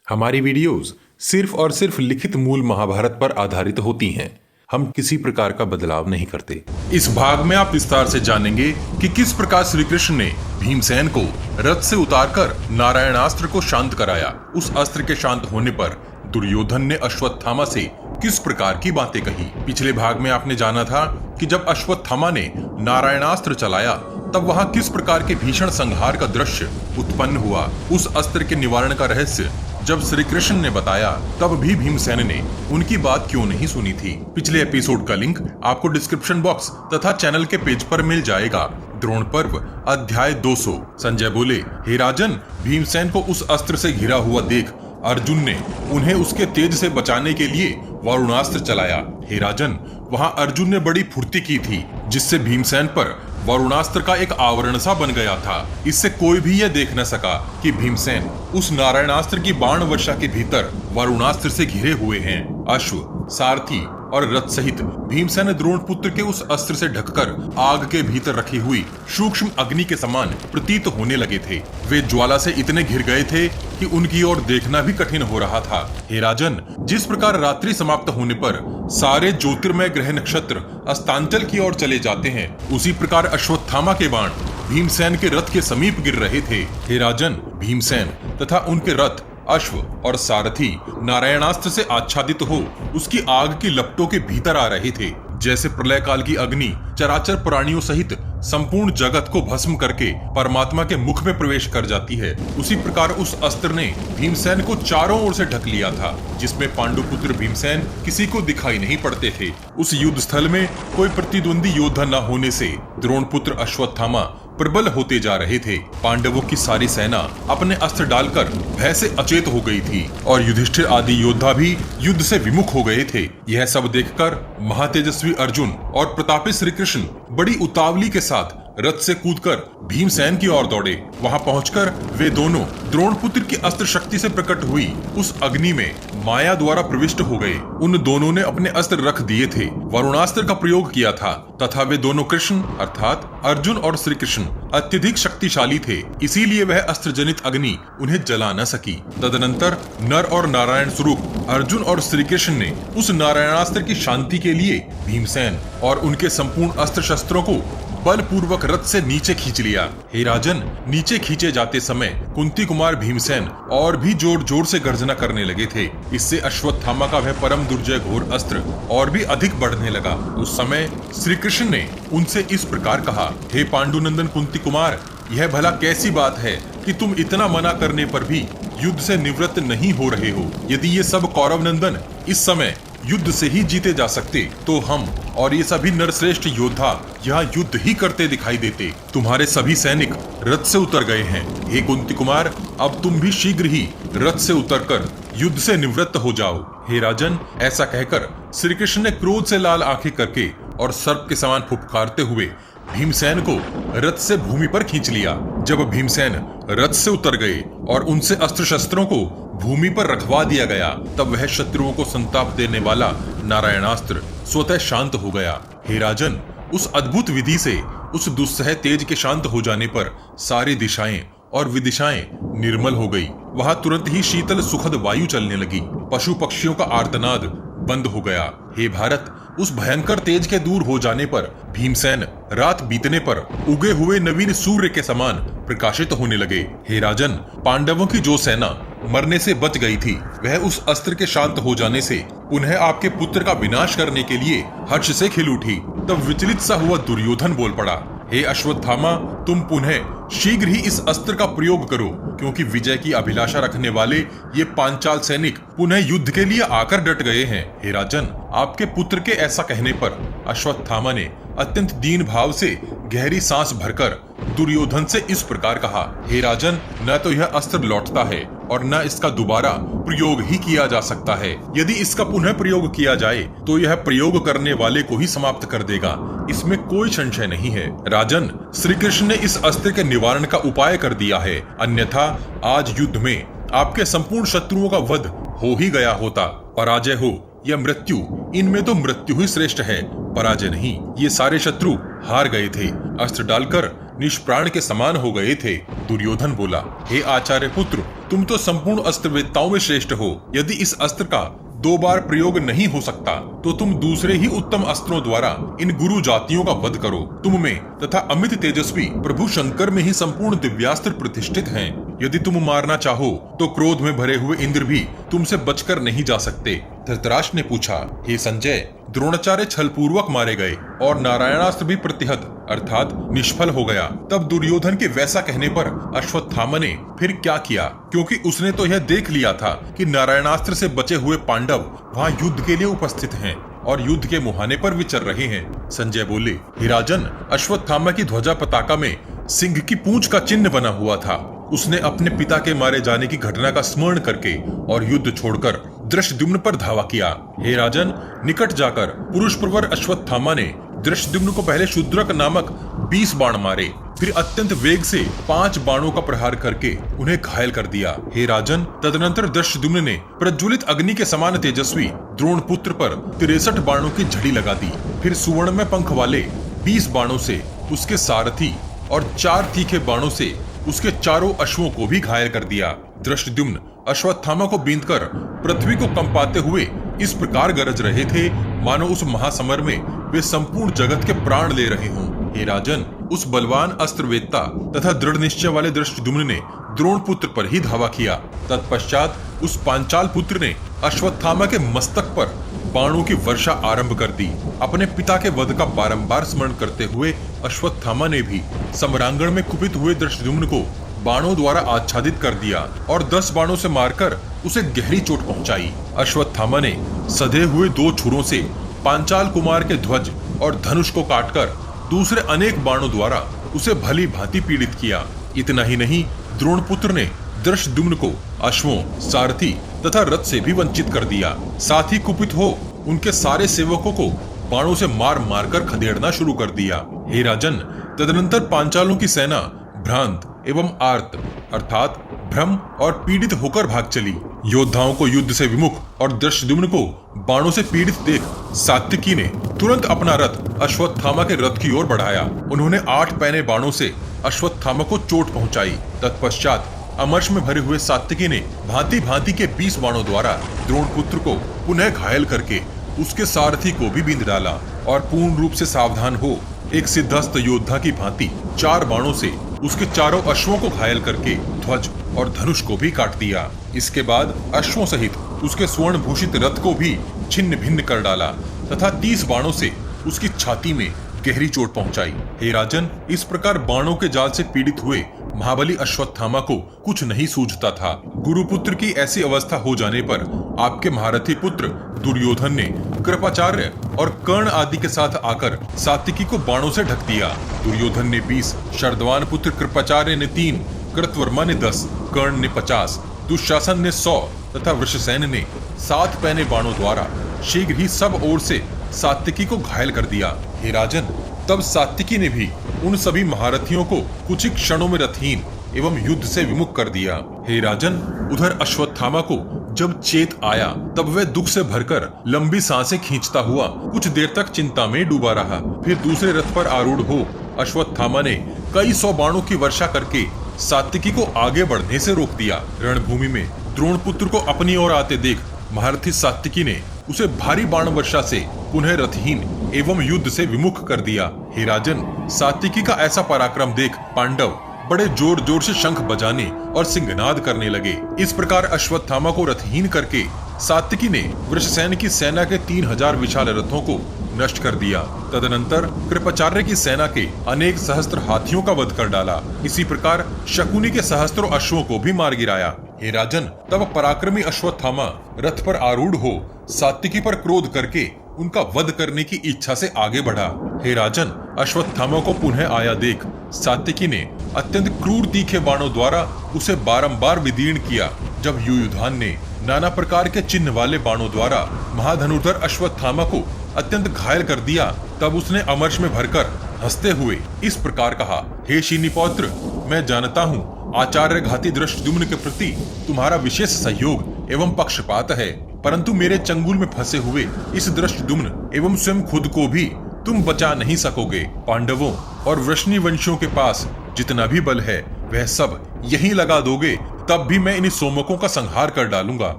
हमारी वीडियोस सिर्फ और सिर्फ लिखित मूल महाभारत पर आधारित होती हैं। हम किसी प्रकार का बदलाव नहीं करते। इस भाग में आप विस्तार से जानेंगे कि किस प्रकार श्री कृष्ण ने भीमसेन को रथ से उतारकर नारायणास्त्र को शांत कराया। उस अस्त्र के शांत होने पर दुर्योधन ने अश्वत्थामा से किस प्रकार की बातें कही। पिछले भाग में आपने जाना था कि जब अश्वत्थामा ने नारायणास्त्र चलाया तब वहां किस प्रकार के भीषण संहार का दृश्य उत्पन्न हुआ। उस अस्त्र के निवारण का रहस्य जब श्री कृष्ण ने बताया तब भी भीमसेन ने उनकी बात क्यों नहीं सुनी थी। पिछले एपिसोड का लिंक आपको डिस्क्रिप्शन बॉक्स तथा चैनल के पेज पर मिल जाएगा। द्रोण पर्व अध्याय 200। संजय बोले, हे राजन, भीमसेन को उस अस्त्र से घिरा हुआ देख अर्जुन ने उन्हें उसके तेज से बचाने के लिए वरुणास्त्र चलाया। हे राजन, वहां अर्जुन ने बड़ी फुर्ती की थी जिससे भीमसेन पर वरुणास्त्र का एक आवरण सा बन गया था। इससे कोई भी यह देख न सका कि भीमसेन उस नारायणास्त्र की बाण वर्षा के भीतर वरुणास्त्र से घिरे हुए हैं। अश्व, सारथी और रथ सहित भीमसेन द्रोण पुत्र के उस अस्त्र से ढककर आग के भीतर रखी हुई सूक्ष्म अग्नि के समान प्रतीत होने लगे थे। वे ज्वाला से इतने घिर गए थे कि उनकी ओर देखना भी कठिन हो रहा था। हे राजन, जिस प्रकार रात्रि समाप्त होने पर सारे ज्योतिर्मय ग्रह नक्षत्र अस्तांचल की ओर चले जाते हैं, उसी प्रकार अश्वत्थामा के बाण भीमसेन के रथ के समीप गिर रहे थे। हे राजन, भीमसेन तथा उनके रथ, अश्व और सारथी नारायणास्त्र से आच्छादित हो उसकी आग की लपटों के भीतर आ रहे थे। जैसे प्रलय काल की अग्नि चराचर प्राणियों सहित संपूर्ण जगत को भस्म करके परमात्मा के मुख में प्रवेश कर जाती है, उसी प्रकार उस अस्त्र ने भीमसेन को चारों ओर से ढक लिया था, जिसमें पांडुपुत्र भीमसेन किसी को दिखाई नहीं पड़ते थे। उस युद्ध स्थल में कोई प्रतिद्वंदी योद्धा न होने से द्रोण पुत्र अश्वत्थामा प्रबल होते जा रहे थे। पांडवों की सारी सेना अपने अस्त्र डालकर भय से अचेत हो गई थी और युधिष्ठिर आदि योद्धा भी युद्ध से विमुख हो गए थे। यह सब देखकर महातेजस्वी अर्जुन और प्रतापी श्री कृष्ण बड़ी उतावली के साथ रथ से कूदकर भीमसेन की ओर दौड़े। वहां पहुंचकर वे दोनों द्रोण पुत्र की अस्त्र शक्ति से प्रकट हुई उस अग्नि में माया द्वारा प्रविष्ट हो गए। उन दोनों ने अपने अस्त्र रख दिए थे, वरुणास्त्र का प्रयोग किया था तथा वे दोनों कृष्ण अर्थात अर्जुन और श्री कृष्ण अत्यधिक शक्तिशाली थे, इसीलिए वह अस्त्र जनित अग्नि उन्हें जला न सकी। तदनंतर नर और नारायण स्वरूप अर्जुन और श्री कृष्ण ने उस नारायणास्त्र की शांति के लिए भीमसेन और उनके संपूर्ण अस्त्र शस्त्रों को बलपूर्वक रथ से नीचे खींच लिया। हे राजन, नीचे खींचे जाते समय कुंती कुमार भीमसेन और भी जोर जोर से गर्जना करने लगे थे। इससे अश्वत्थामा का वह परम दुर्जय घोर अस्त्र और भी अधिक बढ़ने लगा। उस समय श्री कृष्ण ने उनसे इस प्रकार कहा, हे पांडुनंदन कुंती कुमार, यह भला कैसी बात है कि तुम इतना मना करने पर भी युद्ध से निवृत्त नहीं हो रहे हो। यदि ये सब कौरव नंदन इस समय युद्ध से ही जीते जा सकते तो हम और ये सभी नरश्रेष्ठ योद्धा यहाँ युद्ध ही करते दिखाई देते। तुम्हारे सभी सैनिक रथ से उतर गए हैं। हे कुंती कुमार, अब तुम भी शीघ्र ही रथ से उतरकर युद्ध से निवृत्त हो जाओ। हे राजन, ऐसा कहकर श्री कृष्ण ने क्रोध से लाल आंखें करके और सर्प के समान फुफकारते हुए भीमसेन को रथ से भूमि पर खींच लिया। जब भीमसेन रथ से उतर गए और उनसे अस्त्र शस्त्रों को भूमि पर रखवा दिया गया, तब वह शत्रुओं को संताप देने वाला नारायणास्त्र स्वतः शांत हो गया। हे राजन, उस अद्भुत विधि से उस दुस्सह तेज के शांत हो जाने पर सारी दिशाएं और विदिशाएं निर्मल हो गई। वहां तुरंत ही शीतल सुखद वायु चलने लगी। पशु पक्षियों का आर्तनाद बंद हो गया। हे भारत, उस भयंकर तेज के दूर हो जाने पर भीमसेन रात बीतने पर उगे हुए नवीन सूर्य के समान प्रकाशित होने लगे। हे राजन, पांडवों की जो सेना मरने से बच गई थी, वह उस अस्त्र के शांत हो जाने से उन्हें आपके पुत्र का विनाश करने के लिए हर्ष से खिल उठी। तब विचलित सा हुआ दुर्योधन बोल पड़ा, हे अश्वत्थामा, तुम पुनः शीघ्र ही इस अस्त्र का प्रयोग करो, क्योंकि विजय की अभिलाषा रखने वाले ये पांचाल सैनिक पुनः युद्ध के लिए आकर डट गए हैं। हे राजन, आपके पुत्र के ऐसा कहने पर अश्वत्थामा ने अत्यंत दीन भाव से गहरी सांस भरकर दुर्योधन से इस प्रकार कहा, हे राजन, न तो यह अस्त्र लौटता है और न इसका दोबारा प्रयोग ही किया जा सकता है। यदि इसका पुनः प्रयोग किया जाए तो यह प्रयोग करने वाले को ही समाप्त कर देगा, इसमें कोई संशय नहीं है। राजन, श्री कृष्ण ने इस अस्त्र के निवारण का उपाय कर दिया है, अन्यथा आज युद्ध में आपके संपूर्ण शत्रुओं का वध हो ही गया होता। पराजय हो या मृत्यु, इनमें तो मृत्यु ही श्रेष्ठ है, पराजय नहीं। ये सारे शत्रु हार गए थे, अस्त्र डालकर निष्प्राण के समान हो गए थे। दुर्योधन बोला, हे आचार्य पुत्र, तुम तो संपूर्ण अस्त्रवेत्ताओं में श्रेष्ठ हो। यदि इस अस्त्र का 2 बार प्रयोग नहीं हो सकता तो तुम दूसरे ही उत्तम अस्त्रों द्वारा इन गुरु जातियों का वध करो। तुम में तथा अमित तेजस्वी प्रभु शंकर में ही संपूर्ण दिव्यास्त्र प्रतिष्ठित हैं। यदि तुम मारना चाहो तो क्रोध में भरे हुए इंद्र भी तुमसे बचकर नहीं जा सकते। धृतराष्ट्र ने पूछा, हे संजय, द्रोणाचार्य छलपूर्वक मारे गए और नारायणास्त्र भी प्रतिहत अर्थात निष्फल हो गया। तब दुर्योधन के वैसा कहने पर अश्वत्थामा ने फिर क्या किया? क्योंकि उसने तो यह देख लिया था कि नारायणास्त्र से बचे हुए पांडव वहां युद्ध के लिए उपस्थित हैं और युद्ध के मुहाने पर विचर रहे हैं। संजय बोले, हे राजन, अश्वत्थामा की ध्वजा पताका में सिंह की पूंछ का चिन्ह बना हुआ था। उसने अपने पिता के मारे जाने की घटना का स्मरण करके और युद्ध छोड़कर धृष्टद्युम्न पर धावा किया। हे राजन, निकट जाकर पुरुष प्रवर अश्वत्थामा ने धृष्टद्युम्न को पहले शूद्रक नामक 20 बाण मारे, फिर अत्यंत वेग से 5 बाणों का प्रहार करके उन्हें घायल कर दिया। हे राजन, तदनंतर धृष्टद्युम्न ने प्रज्वलित अग्नि के समान तेजस्वी द्रोणपुत्र पर 63 बाणों की झड़ी लगा दी। फिर सुवर्ण में पंख वाले 20 बाणों से उसके सारथी और 4 तीखे बाणों से उसके चारों अश्वों को भी घायल कर दिया। धृष्टद्युम्न अश्वत्थामा को बींधकर पृथ्वी को कंपाते हुए इस प्रकार गरज रहे थे मानो उस महासमर में वे संपूर्ण जगत के प्राण ले रहे हों। हे राजन, उस बलवान अस्त्रवेत्ता तथा दृढ़ निश्चय वाले धृष्टद्युम्न ने द्रोण पुत्र पर ही धावा किया। तत्पश्चात उस पांचाल पुत्र ने अश्वत्थामा के मस्तक पर बाणों की वर्षा आरंभ कर दी। अपने पिता के वध का बारंबार स्मरण करते हुए अश्वत्थामा ने भी सम्रांगण में कुपित हुए धृष्टद्युम्न को बाणों द्वारा आच्छादित कर दिया और 10 बाणों से मारकर उसे गहरी चोट पहुंचाई। अश्वत्थामा ने सधे हुए 2 छुरों से पांचाल कुमार के ध्वज और धनुष को काटकर दूसरे अनेक बाणों द्वारा उसे भली भांति पीड़ित किया। इतना ही नहीं, द्रोणपुत्र ने धृष्टद्युम्न को अश्वों, सारथी तथा रथ से भी वंचित कर दिया। साथ ही कुपित हो उनके सारे सेवकों को बाणों से मार मार कर खदेड़ना शुरू कर दिया। हे राजन, तदनंतर पांचालों की सेना भ्रांत एवं आर्त अर्थात भ्रम और पीड़ित होकर भाग चली। योद्धाओं को युद्ध से विमुख और धृष्टद्युम्न को बाणों से पीड़ित देख सात्विकी ने तुरंत अपना रथ अश्वत्थामा के रथ की ओर बढ़ाया। उन्होंने 8 पैने बाणों से अश्वत्थामा को चोट पहुंचाई। तत्पश्चात अमर्ष में भरे हुए सात्विकी ने भांति भांति के 20 बाणों द्वारा द्रोणपुत्र को पुनः घायल करके उसके सारथी को भी बींध डाला और पूर्ण रूप से सावधान हो एक सिद्धस्त योद्धा की भांति 4 बाणों से उसके चारों अश्वों को घायल करके ध्वज और धनुष को भी काट दिया। इसके बाद अश्वों सहित उसके स्वर्ण भूषित रथ को भी छिन्न भिन्न कर डाला तथा 30 बाणों से उसकी छाती में गहरी चोट पहुंचाई। हे राजन, इस प्रकार बाणों के जाल से पीड़ित हुए महाबली अश्वत्थामा को कुछ नहीं सूझता था। गुरुपुत्र की ऐसी अवस्था हो जाने पर आपके महारथी पुत्र दुर्योधन ने कृपाचार्य और कर्ण आदि के साथ आकर सात्विकी को बाणों से ढक दिया। दुर्योधन ने 20, शर्दवान पुत्र कृपाचार्य ने 3, कृतवर्मा ने 10, कर्ण ने 50, दुशासन ने 100 तथा वृषसेन ने 7 पैने बाणों द्वारा शीघ्र ही सब ओर से सात्विकी को घायल कर दिया। हे राजन, तब सात्विकी ने भी उन सभी महारथियों को कुछ ही क्षणों में रथहीन एवं युद्ध से विमुख कर दिया। हे राजन, उधर अश्वत्थामा को जब चेत आया तब वह दुख से भरकर लंबी सांसें खींचता हुआ कुछ देर तक चिंता में डूबा रहा। फिर दूसरे रथ पर आरूढ़ हो अश्वत्थामा ने कई 100 बाणों की वर्षा करके सात्विकी को आगे बढ़ने से रोक दिया। रणभूमि में द्रोणपुत्र को अपनी ओर आते देख महारथी सात्विकी ने उसे भारी बाण वर्षा से पुनः रथहीन एवं युद्ध से विमुख कर दिया। हे राजन, सात्विकी का ऐसा पराक्रम देख पांडव बड़े जोर जोर से शंख बजाने और सिंहनाद करने लगे। इस प्रकार अश्वत्थामा को रथहीन करके सात्विकी ने वृषसेन की सेना के 3000 विशाल रथों को नष्ट कर दिया। तदनंतर कृपाचार्य की सेना के अनेक सहस्त्र हाथियों का वध कर डाला। इसी प्रकार शकुनी के सहस्त्रों अश्वों को भी मार गिराया। हे राजन, तब पराक्रमी अश्वत्थामा रथ पर आरूढ़ हो सात्विकी पर क्रोध करके उनका वध करने की इच्छा से आगे बढ़ा। हे राजन, अश्वत्थामा को पुनः आया देख सात्विकी ने अत्यंत क्रूर तीखे बाणों द्वारा उसे बारंबार विदीर्ण किया। जब युयुधान ने नाना प्रकार के चिन्ह वाले बाणों द्वारा महाधनुर्धर अश्वत्थामा को अत्यंत घायल कर दिया, तब उसने अमर्ष में भरकर हंसते हुए इस प्रकार कहा, हे शीनिपौत्र, मैं जानता हूँ आचार्य घाती धृष्टद्युम्न के प्रति तुम्हारा विशेष सहयोग एवं पक्षपात है, परंतु मेरे चंगुल में फंसे हुए इस धृष्टद्युम्न एवं स्वयं खुद को भी तुम बचा नहीं सकोगे। पांडवों और वृष्णि वंशियों के पास जितना भी बल है वह सब यहीं लगा दोगे तब भी मैं इन सोमकों का संहार कर डालूंगा।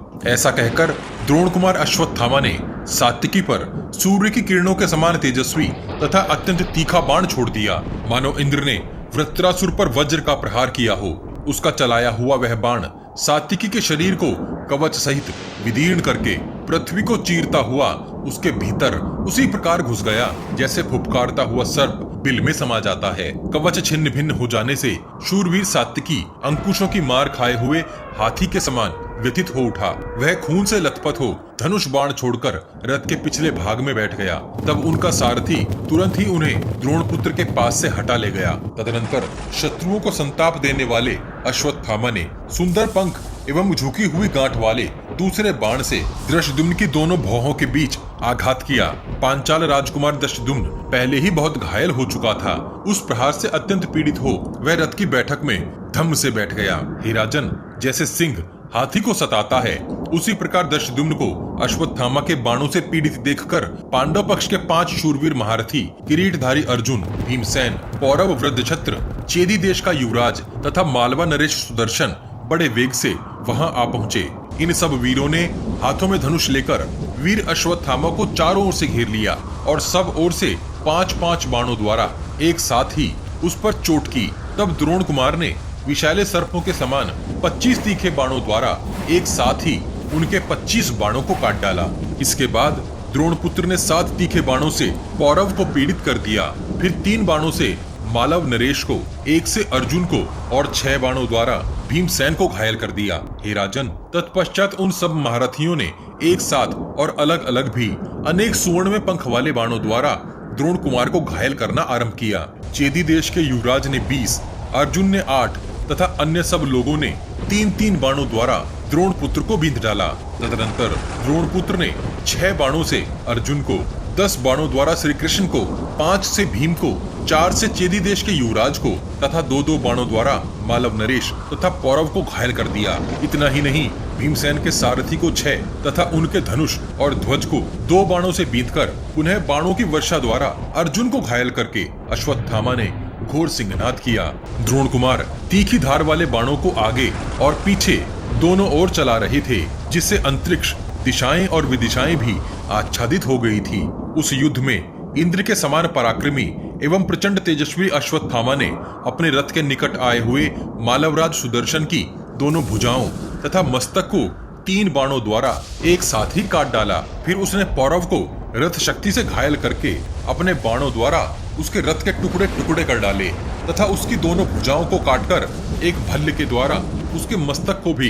ऐसा कहकर द्रोण कुमार अश्वत्थामा ने सात्विकी पर सूर्य की किरणों के समान तेजस्वी तथा अत्यंत तीखा बाण छोड़ दिया, मानो इंद्र ने वृत्रासुर पर वज्र का प्रहार किया हो। उसका चलाया हुआ वह बाण सात्विकी के शरीर को कवच सहित विदीर्ण करके पृथ्वी को चीरता हुआ उसके भीतर उसी प्रकार घुस गया जैसे फुफकारता हुआ सर्प बिल में समा जाता है। कवच छिन्न भिन्न हो जाने से शूरवीर सात्विकी अंकुशों की मार खाए हुए हाथी के समान व्यथित हो उठा। वह खून से लथपथ हो धनुष बाण छोड़कर रथ के पिछले भाग में बैठ गया। तब उनका सारथी तुरंत ही उन्हें द्रोणपुत्र के पास से हटा ले गया। तदनंतर शत्रुओं को संताप देने वाले अश्वत्थामा ने सुंदर पंख एवं झुकी हुई गांठ वाले दूसरे बाण से दृष्टद्युम्न की दोनों भौहों के बीच आघात किया। पांचाल राजकुमार दृष्टद्युम्न पहले ही बहुत घायल हो चुका था। उस प्रहार से अत्यंत पीड़ित हो वह रथ की बैठक में धम्म से बैठ गया। हे राजन, जैसे सिंह हाथी को सताता है, उसी प्रकार दृष्टद्युम्न को अश्वत्थामा के बाणों से पीड़ित देखकर पांडव पक्ष के 5 शूरवीर महारथी किरीटधारी अर्जुन, भीमसेन, पौरव वृद्धछत्र, चेदी देश का युवराज तथा मालवा नरेश सुदर्शन बड़े वेग से वहां आ पहुंचे। इन सब वीरों ने हाथों में धनुष लेकर वीर अश्वत्थामा को चारों ओर से घेर लिया और सब ओर से 5-5 बाणों द्वारा एक साथ ही उस पर चोट की। तब द्रोण कुमार ने विशाले सर्पों के समान 25 तीखे बाणों द्वारा एक साथ ही उनके 25 बाणों को काट डाला। इसके बाद द्रोणपुत्र ने 7 तीखे बाणों से पौरव को पीड़ित कर दिया। फिर 3 बाणों से मालव नरेश को, 1 से अर्जुन को और 6 बाणों द्वारा भीमसेन को घायल कर दिया। हे राजन, तत्पश्चात उन सब महारथियों ने एक साथ और अलग अलग भी अनेक सुवर्ण में पंख वाले बाणों द्वारा द्रोण कुमार को घायल करना आरंभ किया। चेदी देश के युवराज ने 20, अर्जुन ने 8 तथा अन्य सब लोगों ने 3-3 बाणों द्वारा द्रोण पुत्र को बींध डाला। तदनंतर द्रोण पुत्र ने 6 बाणों से अर्जुन को, 10 बाणों द्वारा श्री कृष्ण को, 5 से भीम को, 4 से चेदी देश के युवराज को तथा 2-2 बाणों द्वारा मालव नरेश तथा पौरव को घायल कर दिया। इतना ही नहीं, भीमसेन के सारथी को 6 तथा उनके धनुष और ध्वज को 2 बाणों से बींधकर पुनः बाणों की वर्षा द्वारा अर्जुन को घायल करके अश्वत्थामा ने घोर सिंहनाद किया। द्रोण कुमार तीखी धार वाले बाणों को आगे और पीछे दोनों ओर चला रहे थे, जिससे अंतरिक्ष, दिशाएं और विदिशाएं भी आच्छादित हो गई थी। उस युद्ध में इंद्र के समान पराक्रमी एवं प्रचंड तेजस्वी अश्वत्थामा ने अपने रथ के निकट आए हुए मालवराज सुदर्शन की दोनों भुजाओं तथा मस्तक को 3 बाणों द्वारा एक साथ ही काट डाला। फिर उसने पौरव को रथ शक्ति से घायल करके अपने बाणों द्वारा उसके रथ के टुकड़े टुकड़े कर डाले तथा उसकी दोनों भुजाओं को काटकर एक भल्ल के द्वारा उसके मस्तक को भी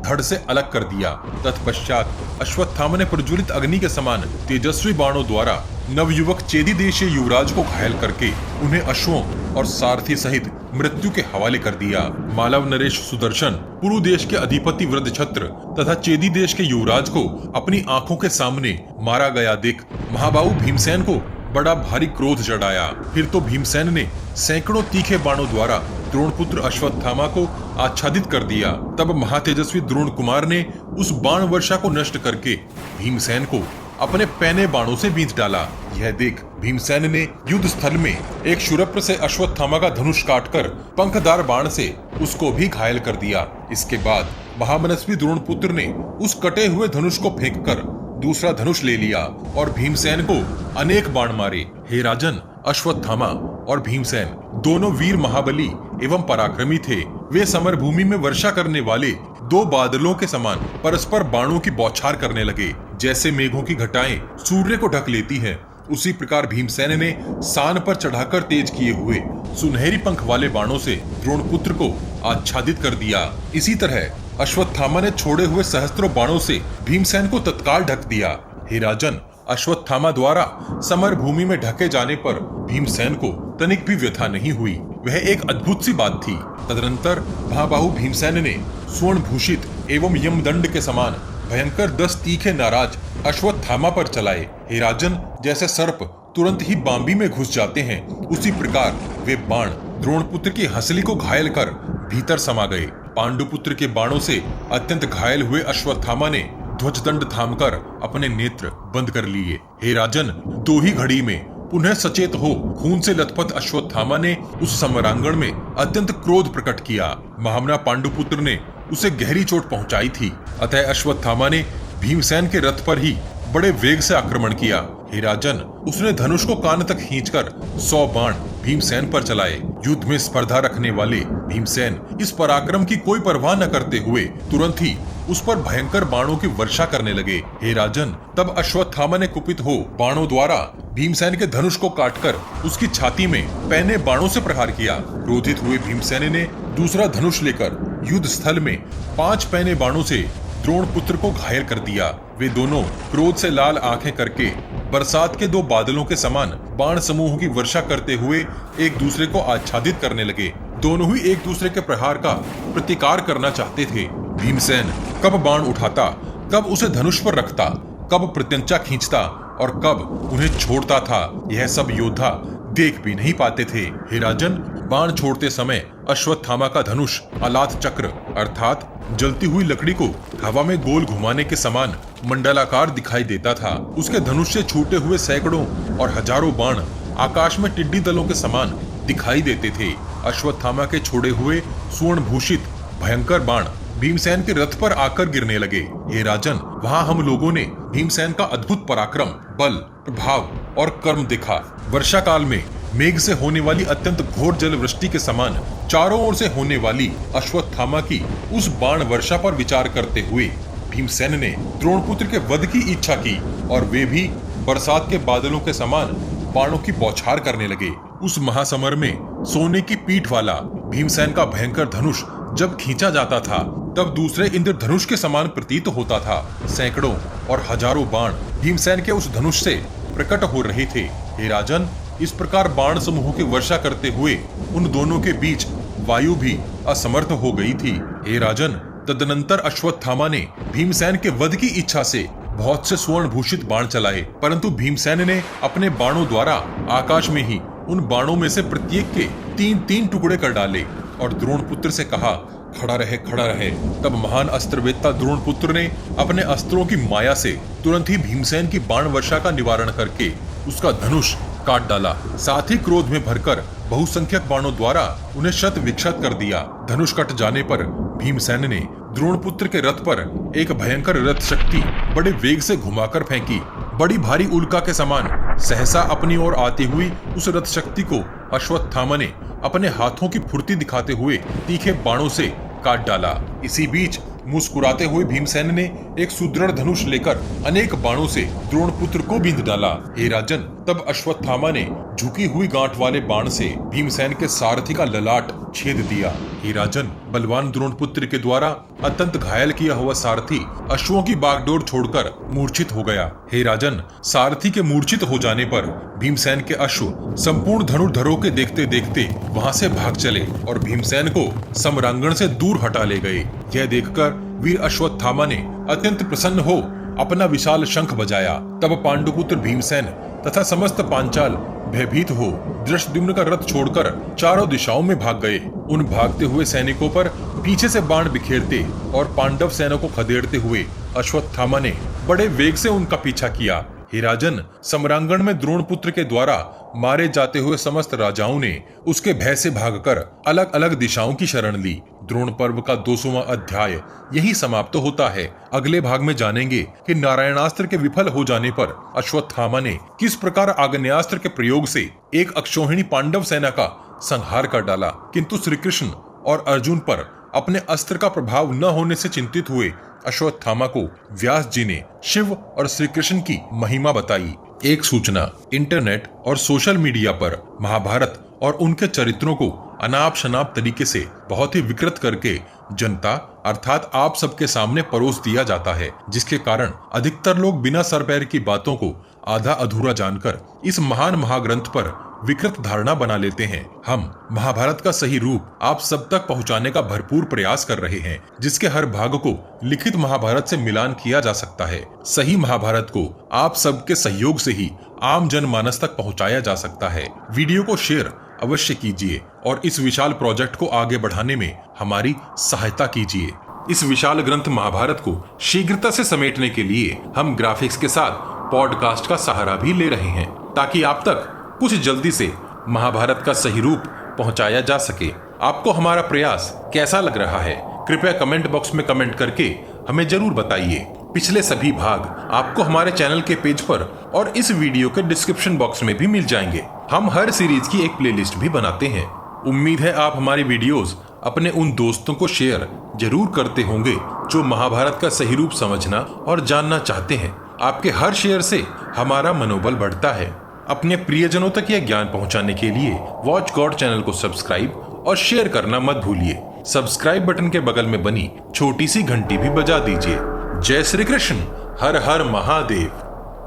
धड़ से अलग कर दिया। तत्पश्चात अश्वत्थामा ने प्रज्वलित अग्नि के समान तेजस्वी बाणों द्वारा नवयुवक चेदी देशीय युवराज को घायल करके उन्हें अश्वों और सारथी सहित मृत्यु के हवाले कर दिया। मालव नरेश सुदर्शन पुरु देश के अधिपति वृद्धछत्र तथा चेदी देश के युवराज को अपनी आंखों के सामने मारा गया देख महाबाहु भीमसेन को बड़ा भारी क्रोध चढ़ाया। फिर तो भीमसेन ने सैकड़ों तीखे बाणों द्वारा द्रोणपुत्र अश्वत्थामा को आच्छादित कर दिया। तब महातेजस्वी द्रोण कुमार ने उस बाण वर्षा को नष्ट करके भीमसेन को अपने पैने बाणों से बींध डाला। यह देख भीमसेन ने युद्ध स्थल में एक शूरप्र से अश्वत्थामा का धनुष काटकर पंखदार बाण से उसको भी घायल कर दिया। इसके बाद महामनस्वी द्रोणपुत्र ने उस कटे हुए धनुष को फेंककर दूसरा धनुष ले लिया और भीमसेन को अनेक बाण मारे। हे राजन, अश्वत्थामा और भीमसेन दोनों वीर महाबली एवं पराक्रमी थे। वे समर भूमि में वर्षा करने वाले 2 बादलों के समान परस्पर बाणों की बौछार करने लगे। जैसे मेघों की घटाएं सूर्य को ढक लेती हैं, उसी प्रकार भीमसेन ने सान पर चढ़ाकर तेज किए हुए सुनहरी पंख वाले बाणों से द्रोणपुत्र को आच्छादित कर दिया। इसी तरह अश्वत्थामा ने छोड़े हुए सहस्त्रों बाणों से भीमसेन को तत्काल ढक दिया। हे राजन, अश्वत्थामा द्वारा समर भूमि में ढके जाने पर भीमसेन को तनिक भी व्यथा नहीं हुई। वह एक अद्भुत सी बात थी। तदनंतर महाबाहु भीमसेन ने स्वर्ण भूषित एवं यमदंड के समान भयंकर 10 तीखे नाराज अश्वत्थामा पर चलाए। हे राजन, जैसे सर्प तुरंत ही बांबी में घुस जाते हैं, उसी प्रकार वे बाण द्रोणपुत्र की हंसली को घायल कर भीतर समा गए। पांडुपुत्र के बाणों से अत्यंत घायल हुए अश्वत्थामा ने ध्वजदंड थामकर अपने नेत्र बंद कर लिए। हे राजन, 2 ही घड़ी में पुनः सचेत हो खून से लथपथ अश्वत्थामा ने उस समरांगण में अत्यंत क्रोध प्रकट किया। महामना पांडुपुत्र ने उसे गहरी चोट पहुंचाई थी। अतः अश्वत्थामा ने भीमसेन के रथ पर ही बड़े वेग से आक्रमण किया। हे राजन, उसने धनुष को कान तक खींचकर 100 बाण भीमसेन पर चलाए। युद्ध में स्पर्धा रखने वाले भीमसेन इस पराक्रम की कोई परवाह न करते हुए तुरंत ही उस पर भयंकर बाणों की वर्षा करने लगे। हे राजन, तब अश्वत्थामा ने कुपित हो बाणों द्वारा भीमसेन के धनुष को काटकर उसकी छाती में पैने बाणों से प्रहार किया। क्रोधित हुए भीमसेन ने दूसरा धनुष लेकर युद्ध स्थल में 5 पैने बाणों से द्रोण पुत्र को घायल कर दिया। वे दोनों क्रोध से लाल आंखें करके बरसात के 2 बादलों के समान बाण समूहों की वर्षा करते हुए एक दूसरे को आच्छादित करने लगे। दोनों ही एक दूसरे के प्रहार का प्रतिकार करना चाहते थे। भीमसेन कब बाण उठाता, कब उसे धनुष पर रखता, कब प्रत्यंचा खींचता और कब उन्हें छोड़ता था, यह सब योद्धा देख भी नहीं पाते थे। हे राजन, बाण छोड़ते समय अश्वत्थामा का धनुष अलात चक्र अर्थात जलती हुई लकड़ी को हवा में गोल घुमाने के समान मंडलाकार दिखाई देता था। उसके धनुष से छूटे हुए सैकड़ों और हजारों बाण आकाश में टिड्डी दलों के समान दिखाई देते थे। अश्वत्थामा के छोड़े हुए स्वर्ण भूषित भयंकर बाण भीमसेन के रथ पर आकर गिरने लगे। हे राजन, वहां हम लोगों ने भीमसेन का अद्भुत पराक्रम, बल, प्रभाव और कर्म देखा। वर्षा काल में मेघ से होने वाली अत्यंत घोर जल वृष्टि के समान चारों ओर से होने वाली अश्वत्थामा की उस बाण वर्षा पर विचार करते हुए भीमसेन ने द्रोणपुत्र के वध की इच्छा की और वे भी बरसात के बादलों के समान बाणों की बौछार करने लगे। उस महासमर में सोने की पीठ वाला भीमसेन का भयंकर धनुष जब खींचा जाता था तब दूसरे इंद्रधनुष के समान प्रतीत होता था। सैकड़ों और हजारों बाण भीमसेन के उस धनुष से प्रकट हो रहे थे। हे राजन, इस प्रकार बाण समूहों की वर्षा करते हुए उन दोनों के बीच वायु भी असमर्थ हो गई थी। हे राजन, तदनंतर अश्वत्थामा ने भीमसेन के वध की इच्छा से बहुत से स्वर्ण भूषित बाण चलाए, परंतु भीमसेन ने अपने बाणों द्वारा आकाश में ही उन बाणों में से प्रत्येक के 3-3 टुकड़े कर डाले और द्रोणपुत्र से कहा, खड़ा रहे, खड़ा रहे। तब महान अस्त्रवेत्ता द्रोणपुत्र ने अपने अस्त्रों की माया से तुरंत ही भीमसेन की बाण वर्षा का निवारण करके उसका धनुष काट डाला। साथ ही क्रोध में भरकर बहुसंख्यक बाणों द्वारा उन्हें शत विक्षत कर दिया। धनुष कट जाने पर भीमसेन ने द्रोणपुत्र के रथ पर एक भयंकर रथ शक्ति बड़े वेग से घुमाकर फेंकी। बड़ी भारी उल्का के समान सहसा अपनी ओर आती हुई उस रथ शक्ति को अश्वत्थामा ने अपने हाथों की फुर्ती दिखाते हुए तीखे बाणों से काट डाला। इसी बीच मुस्कुराते हुए भीमसेन ने एक सुदृढ़ धनुष लेकर अनेक बाणों से द्रोणपुत्र को बींध डाला। हे राजन, तब अश्वत्थामा ने झुकी हुई गांठ वाले बाण से भीमसेन के सारथी का ललाट छेद दिया। हे राजन, बलवान द्रोणपुत्र के द्वारा अत्यंत घायल किया हुआ सारथी अश्वों की बागडोर छोड़कर मूर्छित हो गया। हे राजन, सारथी के मूर्छित हो जाने पर भीमसेन के अश्व संपूर्ण धनुर्धरों के देखते देखते वहां से भाग चले और भीमसेन को समरांगण से दूर हटा ले गए। यह देखकर वीर अश्वत्थामा ने अत्यंत प्रसन्न हो अपना विशाल शंख बजाया। तब पांडुपुत्र भीमसेन तथा समस्त पांचाल भयभीत हो धृष्टद्युम्न का रथ छोड़कर चारों दिशाओं में भाग गए। उन भागते हुए सैनिकों पर पीछे से बाण बिखेरते और पांडव सेना को खदेड़ते हुए अश्वत्थामा ने बड़े वेग से उनका पीछा किया। हे राजन, समरांगण में द्रोणपुत्र के द्वारा मारे जाते हुए समस्त राजाओं ने उसके भय से भागकर अलग अलग दिशाओं की शरण ली। द्रोण पर्व का 200वां अध्याय यही समाप्त होता है। अगले भाग में जानेंगे कि नारायणास्त्र के विफल हो जाने पर अश्वत्थामा ने किस प्रकार आग्नेयास्त्र के प्रयोग से एक अक्षौहिणी पांडव सेना का संहार कर डाला, किंतु श्री कृष्ण और अर्जुन पर अपने अस्त्र का प्रभाव न होने से चिंतित हुए अश्वत्थामा को व्यास जी ने शिव और श्री कृष्ण की महिमा बताई। एक सूचना, इंटरनेट और सोशल मीडिया पर महाभारत और उनके चरित्रों को अनाप शनाप तरीके से बहुत ही विकृत करके जनता अर्थात आप सबके सामने परोस दिया जाता है, जिसके कारण अधिकतर लोग बिना सर पैर की बातों को आधा अधूरा जानकर इस महान महाग्रंथ पर विकृत धारणा बना लेते हैं। हम महाभारत का सही रूप आप सब तक पहुंचाने का भरपूर प्रयास कर रहे हैं, जिसके हर भाग को लिखित महाभारत से मिलान किया जा सकता है। सही महाभारत को आप सबके सहयोग से ही आम जनमानस तक पहुंचाया जा सकता है। वीडियो को शेयर अवश्य कीजिए और इस विशाल प्रोजेक्ट को आगे बढ़ाने में हमारी सहायता कीजिए। इस विशाल ग्रंथ महाभारत को शीघ्रता से समेटने के लिए हम ग्राफिक्स के साथ पॉडकास्ट का सहारा भी ले रहे हैं, ताकि आप तक कुछ जल्दी से महाभारत का सही रूप पहुंचाया जा सके। आपको हमारा प्रयास कैसा लग रहा है, कृपया कमेंट बॉक्स में कमेंट करके हमें जरूर बताइए। पिछले सभी भाग आपको हमारे चैनल के पेज पर और इस वीडियो के डिस्क्रिप्शन बॉक्स में भी मिल जाएंगे। हम हर सीरीज की एक प्लेलिस्ट भी बनाते हैं। उम्मीद है आप हमारी वीडियोस अपने उन दोस्तों को शेयर जरूर करते होंगे जो महाभारत का सही रूप समझना और जानना चाहते हैं। आपके हर शेयर से हमारा मनोबल बढ़ता है। अपने प्रियजनों तक यह ज्ञान पहुंचाने के लिए वॉच गॉड चैनल को सब्सक्राइब और शेयर करना मत भूलिए। सब्सक्राइब बटन के बगल में बनी छोटी सी घंटी भी बजा दीजिए। जय श्री कृष्ण। हर हर महादेव।